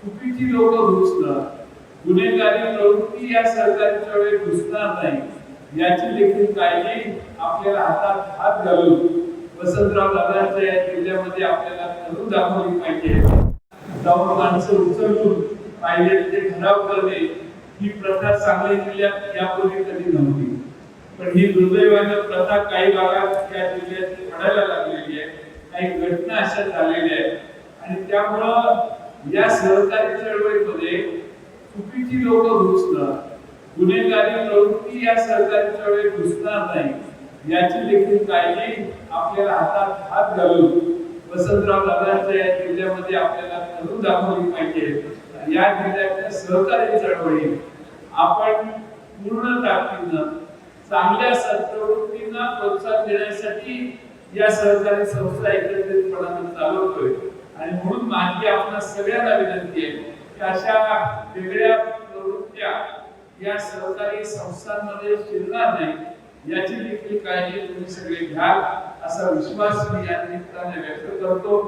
चुकीची लोक घुसणं, गुन्हेगारी प्रवृत्ती या सहकार्याच्या वेळी घुसणार नाही याची देखील काळजी आपल्याला हातात हात घालून वसंतराव दादांच्या या जिल्ह्यामध्ये आपल्याला करून दाखवली पाहिजे. जाऊन माणसं उचलून पाहिजे ते ठराव करणे ही प्रथा सांगली जिल्ह्यात यापूर्वी कधी नव्हती. पण ही दुर्दैवाने प्रथा काही भागात या जिल्ह्यात घडायला लागलेली आहे. काही घटना अशा झालेल्या आहेत आणि त्यामुळं या सहकारी चळवळीमध्ये चुकीची लोक घुसणं, गुन्हेगारी प्रवृत्ती या सहकार्याच्या वेळी घुसणार नाही याची देखील काळजी आपल्याला हातात हात घालून वसंतराव दादांच्या या जिल्ह्यामध्ये आपल्याला करून दाखवली पाहिजे. या जिल्ह्याच्या सहकारी चळवळीत आपण पूर्ण ताकदीनं चांगल्या सत्प्रवृत्तींना प्रोत्साहन देण्यासाठी या सहकारी संस्था एकत्रितपणाने चालवतोय आणि म्हणून माझी आपल्या सगळ्यांना विनंती आहे की अशा वेगळ्या प्रवृत्त्या या सहकारी संस्थांमध्ये शिरणार नाही याची देखील काळजी तुम्ही सगळे घ्याल असा विश्वास मी या निमित्ताने व्यक्त करतो.